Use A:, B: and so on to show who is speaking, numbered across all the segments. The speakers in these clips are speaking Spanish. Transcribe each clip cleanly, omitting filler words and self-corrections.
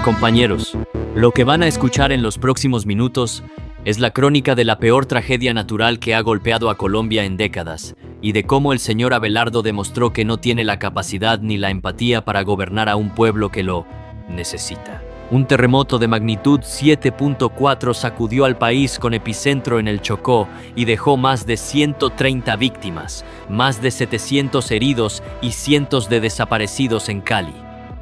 A: Compañeros, lo que van a escuchar en los próximos minutos es la crónica de la peor tragedia natural que ha golpeado a Colombia en décadas y de cómo el señor Abelardo demostró que no tiene la capacidad ni la empatía para gobernar a un pueblo que lo necesita. Un terremoto de magnitud 7.4 sacudió al país con epicentro en el Chocó y dejó más de 130 víctimas, más de 700 heridos y cientos de desaparecidos en Cali.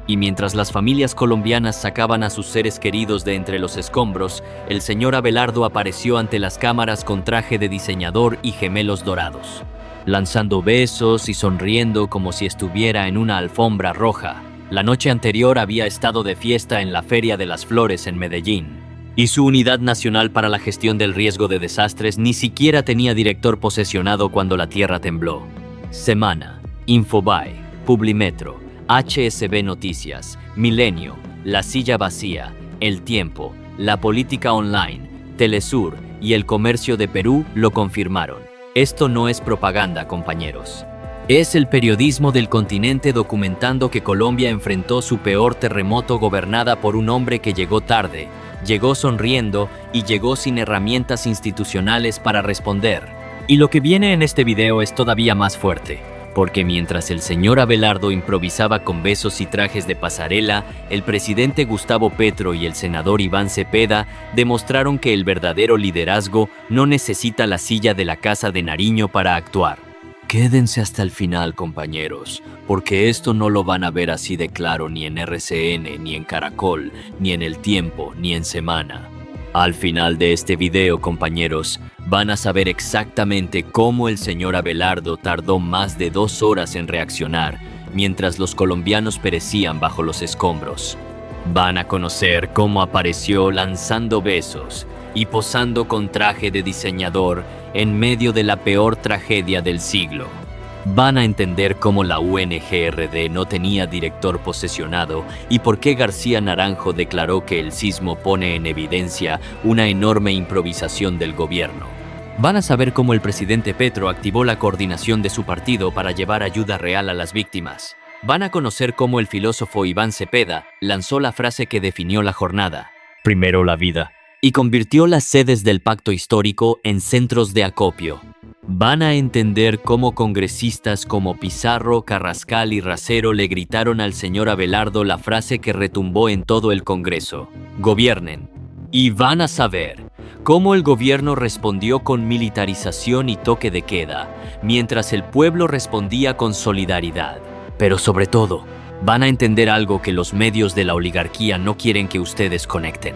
A: Y mientras las familias colombianas sacaban a sus seres queridos de entre los escombros, el señor Abelardo apareció ante las cámaras con traje de diseñador y gemelos dorados, lanzando besos y sonriendo como si estuviera en una alfombra roja. La noche anterior había estado de fiesta en la Feria de las Flores en Medellín, y su Unidad Nacional para la Gestión del Riesgo de Desastres ni siquiera tenía director posesionado cuando la tierra tembló. Semana, Infobae, Publimetro, HSB Noticias, Milenio, La Silla Vacía, El Tiempo, La Política Online, Telesur y El Comercio de Perú lo confirmaron. Esto no es propaganda, compañeros. Es el periodismo del continente documentando que Colombia enfrentó su peor terremoto gobernada por un hombre que llegó tarde, llegó sonriendo y llegó sin herramientas institucionales para responder. Y lo que viene en este video es todavía más fuerte, porque mientras el señor Abelardo improvisaba con besos y trajes de pasarela, el presidente Gustavo Petro y el senador Iván Cepeda demostraron que el verdadero liderazgo no necesita la silla de la Casa de Nariño para actuar. Quédense hasta el final, compañeros, porque esto no lo van a ver así de claro ni en RCN, ni en Caracol, ni en El Tiempo, ni en Semana. Al final de este video, compañeros, van a saber exactamente cómo el señor Abelardo tardó más de 2 horas en reaccionar, mientras los colombianos perecían bajo los escombros. Van a conocer cómo apareció lanzando besos y posando con traje de diseñador en medio de la peor tragedia del siglo. Van a entender cómo la UNGRD no tenía director posesionado y por qué García Naranjo declaró que el sismo pone en evidencia una enorme improvisación del gobierno. Van a saber cómo el presidente Petro activó la coordinación de su partido para llevar ayuda real a las víctimas. Van a conocer cómo el filósofo Iván Cepeda lanzó la frase que definió la jornada: primero la vida, y convirtió las sedes del pacto histórico en centros de acopio. Van a entender cómo congresistas como Pizarro, Carrascal y Racero le gritaron al señor Abelardo la frase que retumbó en todo el Congreso: gobiernen. Y van a saber cómo el gobierno respondió con militarización y toque de queda, mientras el pueblo respondía con solidaridad. Pero sobre todo, van a entender algo que los medios de la oligarquía no quieren que ustedes conecten: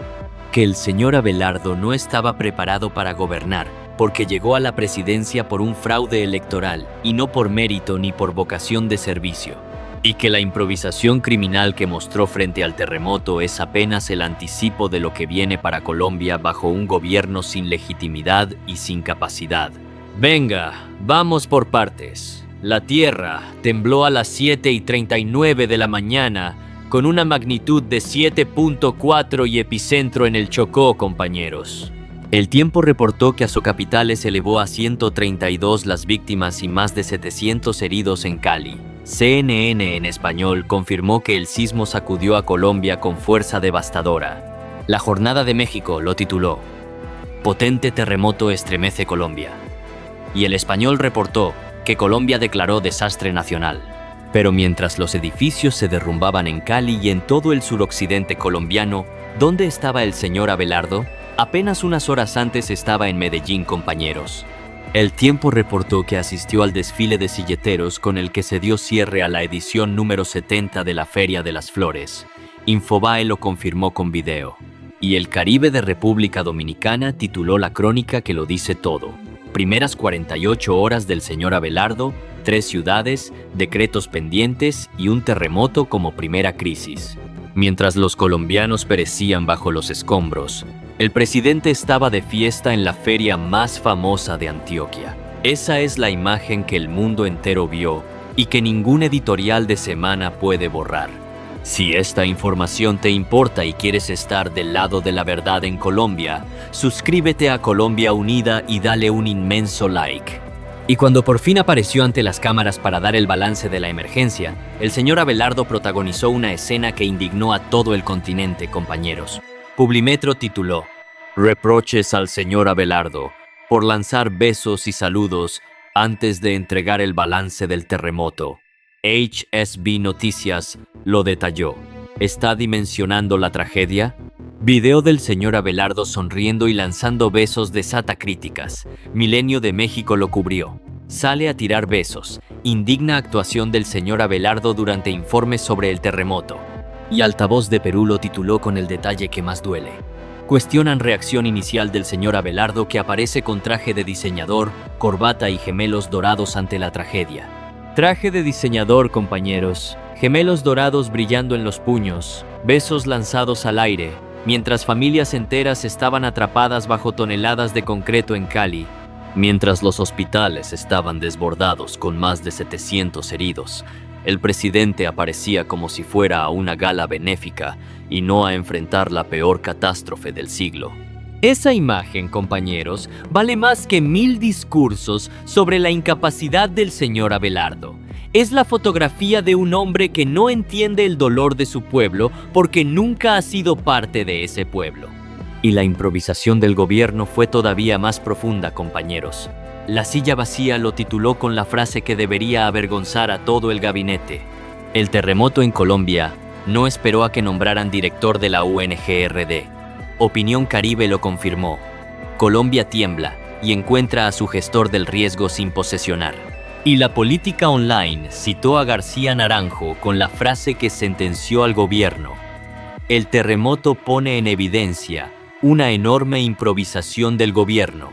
A: que el señor Abelardo no estaba preparado para gobernar, porque llegó a la presidencia por un fraude electoral y no por mérito ni por vocación de servicio. Y que la improvisación criminal que mostró frente al terremoto es apenas el anticipo de lo que viene para Colombia bajo un gobierno sin legitimidad y sin capacidad. Venga, vamos por partes. La tierra tembló a las 7:39 de la mañana con una magnitud de 7.4 y epicentro en el Chocó, compañeros. El Tiempo reportó que Azocapitales elevó a 132 las víctimas y más de 700 heridos en Cali. CNN en español confirmó que el sismo sacudió a Colombia con fuerza devastadora. La Jornada de México lo tituló: Potente terremoto estremece Colombia. Y El Español reportó que Colombia declaró desastre nacional. Pero mientras los edificios se derrumbaban en Cali y en todo el suroccidente colombiano, ¿dónde estaba el señor Abelardo? Apenas unas horas antes estaba en Medellín, compañeros. El Tiempo reportó que asistió al desfile de silleteros con el que se dio cierre a la edición número 70 de la Feria de las Flores. Infobae lo confirmó con video. Y El Caribe de República Dominicana tituló la crónica que lo dice todo: primeras 48 horas del señor Abelardo, 3 ciudades, decretos pendientes y un terremoto como primera crisis. Mientras los colombianos perecían bajo los escombros, el presidente estaba de fiesta en la feria más famosa de Antioquia. Esa es la imagen que el mundo entero vio y que ningún editorial de Semana puede borrar. Si esta información te importa y quieres estar del lado de la verdad en Colombia, suscríbete a Colombia Unida y dale un inmenso like. Y cuando por fin apareció ante las cámaras para dar el balance de la emergencia, el señor Abelardo protagonizó una escena que indignó a todo el continente, compañeros. Publimetro tituló: Reproches al señor Abelardo por lanzar besos y saludos antes de entregar el balance del terremoto. HSB Noticias lo detalló. ¿Está dimensionando la tragedia? Video del señor Abelardo sonriendo y lanzando besos desata críticas. Milenio de México lo cubrió. Sale a tirar besos. Indigna actuación del señor Abelardo durante informes sobre el terremoto. Y Altavoz de Perú lo tituló con el detalle que más duele. Cuestionan reacción inicial del señor Abelardo, que aparece con traje de diseñador, corbata y gemelos dorados ante la tragedia. Traje de diseñador, compañeros. Gemelos dorados brillando en los puños. Besos lanzados al aire. Mientras familias enteras estaban atrapadas bajo toneladas de concreto en Cali, mientras los hospitales estaban desbordados con más de 700 heridos, el presidente aparecía como si fuera a una gala benéfica y no a enfrentar la peor catástrofe del siglo. Esa imagen, compañeros, vale más que 1000 discursos sobre la incapacidad del señor Abelardo. Es la fotografía de un hombre que no entiende el dolor de su pueblo porque nunca ha sido parte de ese pueblo. Y la improvisación del gobierno fue todavía más profunda, compañeros. La silla vacía lo tituló con la frase que debería avergonzar a todo el gabinete. El terremoto en Colombia no esperó a que nombraran director de la UNGRD. Opinión Caribe lo confirmó. Colombia tiembla y encuentra a su gestor del riesgo sin posesionar. Y la política online citó a García Naranjo con la frase que sentenció al gobierno. El terremoto pone en evidencia una enorme improvisación del gobierno.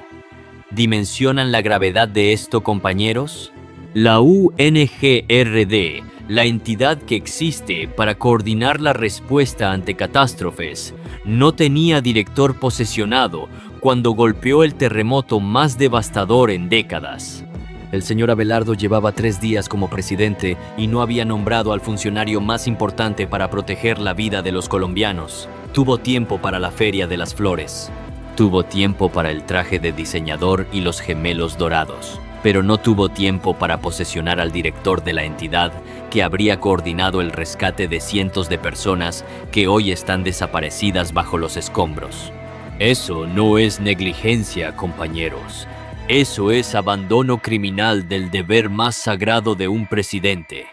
A: ¿Dimensionan la gravedad de esto, compañeros? La UNGRD, la entidad que existe para coordinar la respuesta ante catástrofes, no tenía director posesionado cuando golpeó el terremoto más devastador en décadas. El señor Abelardo llevaba 3 días como presidente y no había nombrado al funcionario más importante para proteger la vida de los colombianos. Tuvo tiempo para la Feria de las Flores. Tuvo tiempo para el traje de diseñador y los gemelos dorados. Pero no tuvo tiempo para posesionar al director de la entidad que habría coordinado el rescate de cientos de personas que hoy están desaparecidas bajo los escombros. Eso no es negligencia, compañeros. Eso es abandono criminal del deber más sagrado de un presidente: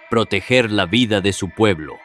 A: proteger la vida de su pueblo.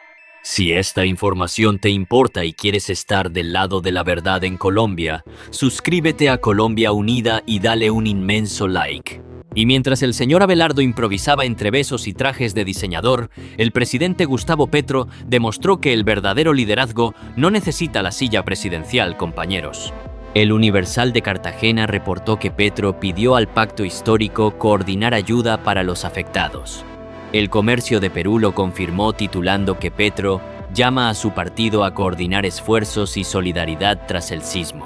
A: Si esta información te importa y quieres estar del lado de la verdad en Colombia, suscríbete a Colombia Unida y dale un inmenso like. Y mientras el señor Abelardo improvisaba entre besos y trajes de diseñador, el presidente Gustavo Petro demostró que el verdadero liderazgo no necesita la silla presidencial, compañeros. El Universal de Cartagena reportó que Petro pidió al Pacto Histórico coordinar ayuda para los afectados. El Comercio de Perú lo confirmó titulando que Petro llama a su partido a coordinar esfuerzos y solidaridad tras el sismo.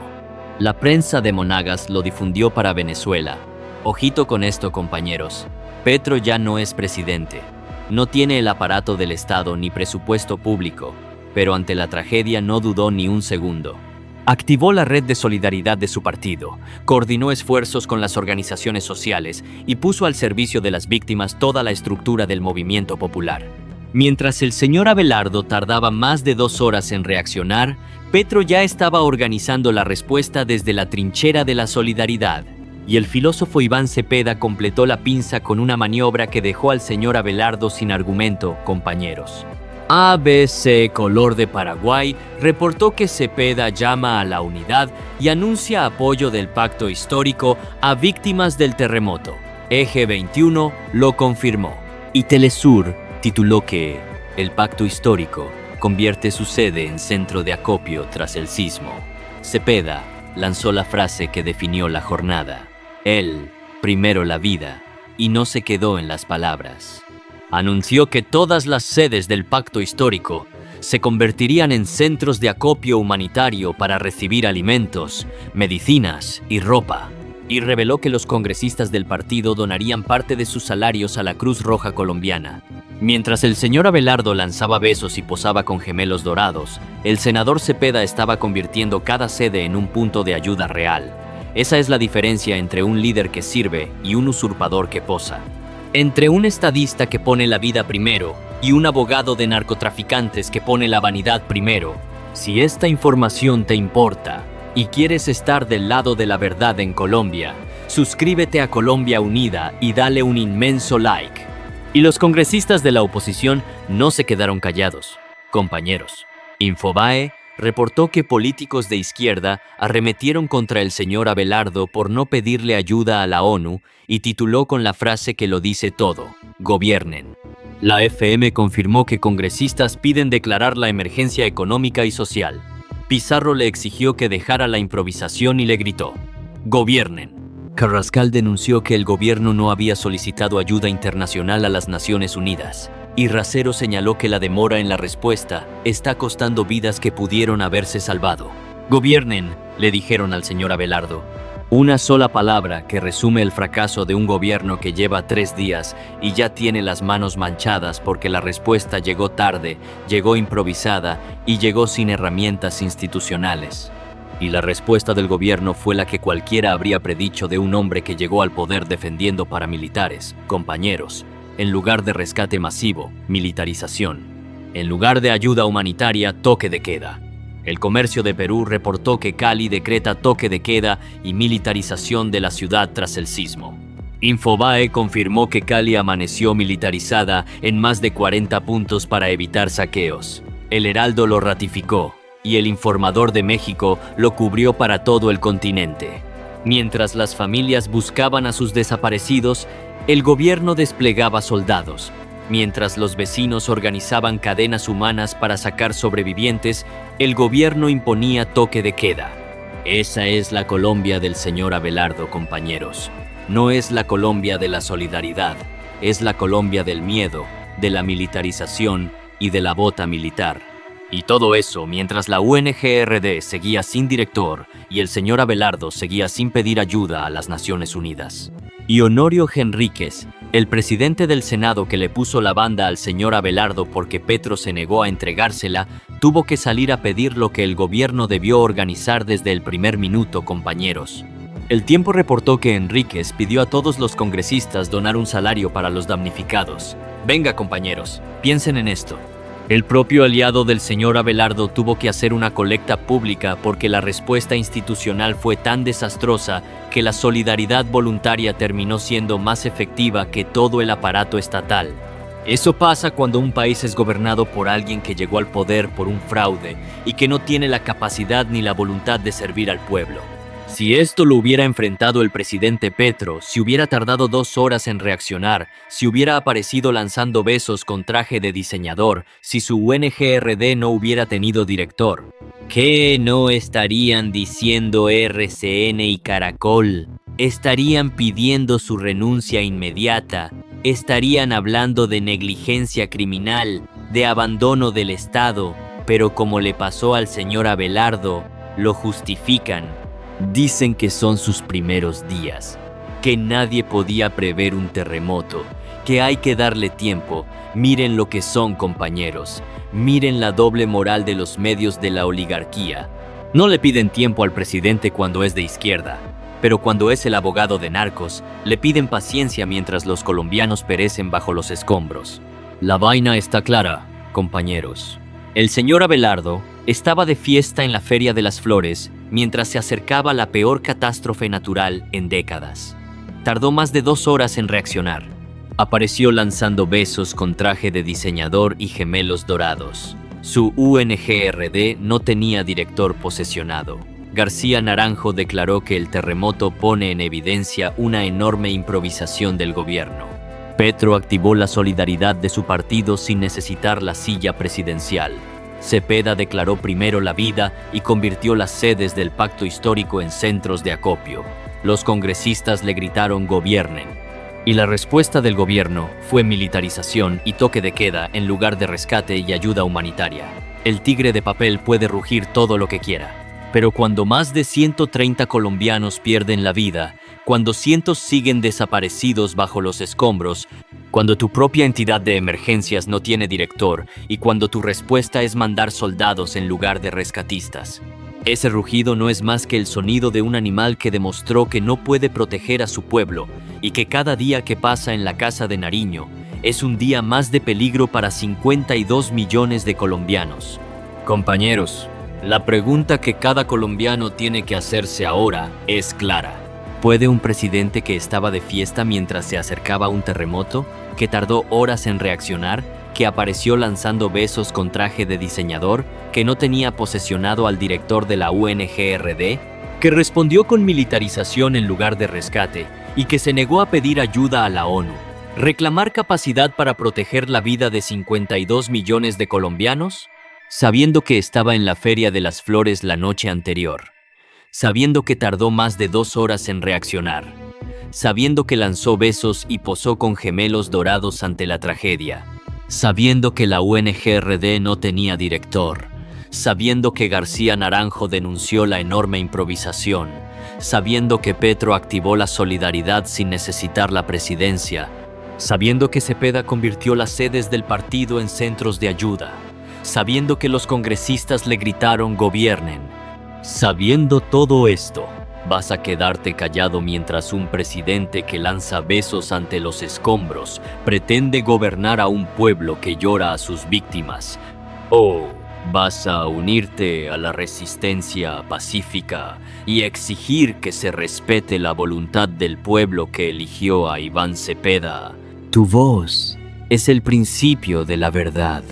A: La prensa de Monagas lo difundió para Venezuela. Ojito con esto, compañeros. Petro ya no es presidente. No tiene el aparato del Estado ni presupuesto público, pero ante la tragedia no dudó ni un segundo. Activó la red de solidaridad de su partido, coordinó esfuerzos con las organizaciones sociales y puso al servicio de las víctimas toda la estructura del movimiento popular. Mientras el señor Abelardo tardaba más de 2 horas en reaccionar, Petro ya estaba organizando la respuesta desde la trinchera de la solidaridad. Y el filósofo Iván Cepeda completó la pinza con una maniobra que dejó al señor Abelardo sin argumento, compañeros. ABC Color de Paraguay reportó que Cepeda llama a la unidad y anuncia apoyo del pacto histórico a víctimas del terremoto. Eje 21 lo confirmó. Y Telesur tituló que el pacto histórico convierte su sede en centro de acopio tras el sismo. Cepeda lanzó la frase que definió la jornada: él, primero la vida, y no se quedó en las palabras. Anunció que todas las sedes del pacto histórico se convertirían en centros de acopio humanitario para recibir alimentos, medicinas y ropa, y reveló que los congresistas del partido donarían parte de sus salarios a la Cruz Roja colombiana. Mientras el señor Abelardo lanzaba besos y posaba con gemelos dorados, el senador Cepeda estaba convirtiendo cada sede en un punto de ayuda real. Esa es la diferencia entre un líder que sirve y un usurpador que posa. Entre un estadista que pone la vida primero y un abogado de narcotraficantes que pone la vanidad primero. Si esta información te importa y quieres estar del lado de la verdad en Colombia, suscríbete a Colombia Unida y dale un inmenso like. Y los congresistas de la oposición no se quedaron callados, compañeros. Infobae reportó que políticos de izquierda arremetieron contra el señor Abelardo por no pedirle ayuda a la ONU y tituló con la frase que lo dice todo: gobiernen. La FM confirmó que congresistas piden declarar la emergencia económica y social. Pizarro le exigió que dejara la improvisación y le gritó: gobiernen. Carrascal denunció que el gobierno no había solicitado ayuda internacional a las Naciones Unidas. Y Racero señaló que la demora en la respuesta está costando vidas que pudieron haberse salvado. Gobiernen, le dijeron al señor Abelardo. Una sola palabra que resume el fracaso de un gobierno que lleva 3 días y ya tiene las manos manchadas porque la respuesta llegó tarde, llegó improvisada y llegó sin herramientas institucionales. Y la respuesta del gobierno fue la que cualquiera habría predicho de un hombre que llegó al poder defendiendo paramilitares, compañeros. En lugar de rescate masivo, militarización. En lugar de ayuda humanitaria, toque de queda. El Comercio de Perú reportó que Cali decreta toque de queda y militarización de la ciudad tras el sismo. Infobae confirmó que Cali amaneció militarizada en más de 40 puntos para evitar saqueos. El Heraldo lo ratificó y el Informador de México lo cubrió para todo el continente. Mientras las familias buscaban a sus desaparecidos, el gobierno desplegaba soldados. Mientras los vecinos organizaban cadenas humanas para sacar sobrevivientes, el gobierno imponía toque de queda. Esa es la Colombia del señor Abelardo, compañeros. No es la Colombia de la solidaridad, es la Colombia del miedo, de la militarización y de la bota militar. Y todo eso mientras la UNGRD seguía sin director y el señor Abelardo seguía sin pedir ayuda a las Naciones Unidas. Y Honorio Henríquez, el presidente del Senado que le puso la banda al señor Abelardo porque Petro se negó a entregársela, tuvo que salir a pedir lo que el gobierno debió organizar desde el primer minuto, compañeros. El Tiempo reportó que Henríquez pidió a todos los congresistas donar un salario para los damnificados. Venga, compañeros, piensen en esto. El propio aliado del señor Abelardo tuvo que hacer una colecta pública porque la respuesta institucional fue tan desastrosa que la solidaridad voluntaria terminó siendo más efectiva que todo el aparato estatal. Eso pasa cuando un país es gobernado por alguien que llegó al poder por un fraude y que no tiene la capacidad ni la voluntad de servir al pueblo. Si esto lo hubiera enfrentado el presidente Petro, si hubiera tardado 2 horas en reaccionar, si hubiera aparecido lanzando besos con traje de diseñador, si su UNGRD no hubiera tenido director, ¿qué no estarían diciendo RCN y Caracol? Estarían pidiendo su renuncia inmediata, estarían hablando de negligencia criminal, de abandono del Estado, pero como le pasó al señor Abelardo, lo justifican. Dicen que son sus primeros días, que nadie podía prever un terremoto, que hay que darle tiempo. Miren lo que son, compañeros. Miren la doble moral de los medios de la oligarquía. No le piden tiempo al presidente cuando es de izquierda, pero cuando es el abogado de narcos, le piden paciencia mientras los colombianos perecen bajo los escombros. La vaina está clara, compañeros. El señor Abelardo estaba de fiesta en la Feria de las Flores mientras se acercaba la peor catástrofe natural en décadas. Tardó más de 2 horas en reaccionar. Apareció lanzando besos con traje de diseñador y gemelos dorados. Su UNGRD no tenía director posesionado. García Naranjo declaró que el terremoto pone en evidencia una enorme improvisación del gobierno. Petro activó la solidaridad de su partido sin necesitar la silla presidencial. Cepeda declaró primero la vida y convirtió las sedes del pacto histórico en centros de acopio. Los congresistas le gritaron gobiernen. Y la respuesta del gobierno fue militarización y toque de queda en lugar de rescate y ayuda humanitaria. El tigre de papel puede rugir todo lo que quiera, pero cuando más de 130 colombianos pierden la vida, cuando cientos siguen desaparecidos bajo los escombros, cuando tu propia entidad de emergencias no tiene director y cuando tu respuesta es mandar soldados en lugar de rescatistas, Ese rugido no es más que el sonido de un animal que demostró que no puede proteger a su pueblo y que cada día que pasa en la casa de Nariño es un día más de peligro para 52 millones de colombianos. Compañeros, la pregunta que cada colombiano tiene que hacerse ahora es clara. ¿Puede un presidente que estaba de fiesta mientras se acercaba un terremoto, que tardó horas en reaccionar, que apareció lanzando besos con traje de diseñador, que no tenía posesionado al director de la UNGRD, que respondió con militarización en lugar de rescate y que se negó a pedir ayuda a la ONU, reclamar capacidad para proteger la vida de 52 millones de colombianos? Sabiendo que estaba en la Feria de las Flores la noche anterior, sabiendo que tardó más de 2 horas en reaccionar, sabiendo que lanzó besos y posó con gemelos dorados ante la tragedia, sabiendo que la UNGRD no tenía director, sabiendo que García Naranjo denunció la enorme improvisación, sabiendo que Petro activó la solidaridad sin necesitar la presidencia, sabiendo que Cepeda convirtió las sedes del partido en centros de ayuda, sabiendo que los congresistas le gritaron "gobiernen". Sabiendo todo esto, ¿vas a quedarte callado mientras un presidente que lanza besos ante los escombros pretende gobernar a un pueblo que llora a sus víctimas? ¿O vas a unirte a la resistencia pacífica y exigir que se respete la voluntad del pueblo que eligió a Iván Cepeda? Tu voz es el principio de la verdad.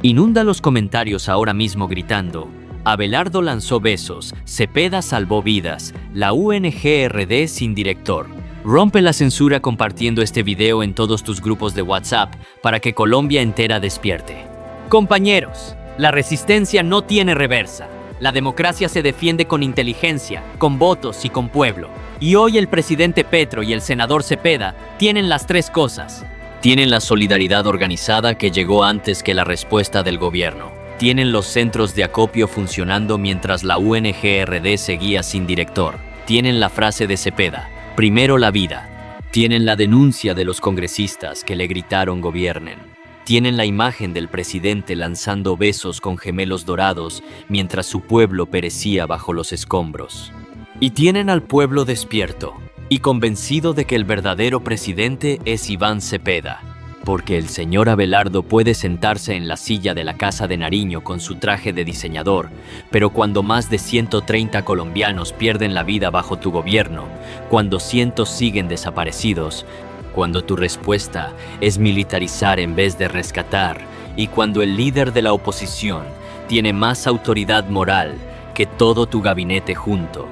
A: Inunda los comentarios ahora mismo gritando: Abelardo lanzó besos, Cepeda salvó vidas, la UNGRD sin director. Rompe la censura compartiendo este video en todos tus grupos de WhatsApp para que Colombia entera despierte. Compañeros, la resistencia no tiene reversa. La democracia se defiende con inteligencia, con votos y con pueblo. Y hoy el presidente Petro y el senador Cepeda tienen las tres cosas. Tienen la solidaridad organizada que llegó antes que la respuesta del gobierno. Tienen los centros de acopio funcionando mientras la UNGRD seguía sin director. Tienen la frase de Cepeda: primero la vida. Tienen la denuncia de los congresistas que le gritaron "gobiernen". Tienen la imagen del presidente lanzando besos con gemelos dorados mientras su pueblo perecía bajo los escombros. Y tienen al pueblo despierto y convencido de que el verdadero presidente es Iván Cepeda. Porque el señor Abelardo puede sentarse en la silla de la Casa de Nariño con su traje de diseñador, pero cuando más de 130 colombianos pierden la vida bajo tu gobierno, cuando cientos siguen desaparecidos, cuando tu respuesta es militarizar en vez de rescatar, y cuando el líder de la oposición tiene más autoridad moral que todo tu gabinete junto.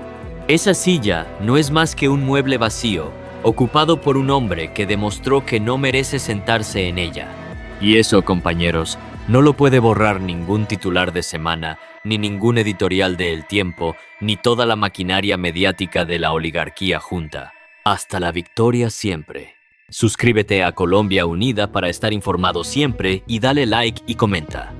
A: Esa silla no es más que un mueble vacío, ocupado por un hombre que demostró que no merece sentarse en ella. Y eso, compañeros, no lo puede borrar ningún titular de semana, ni ningún editorial de El Tiempo, ni toda la maquinaria mediática de la oligarquía junta. Hasta la victoria siempre. Suscríbete a Colombia Unida para estar informado siempre y dale like y comenta.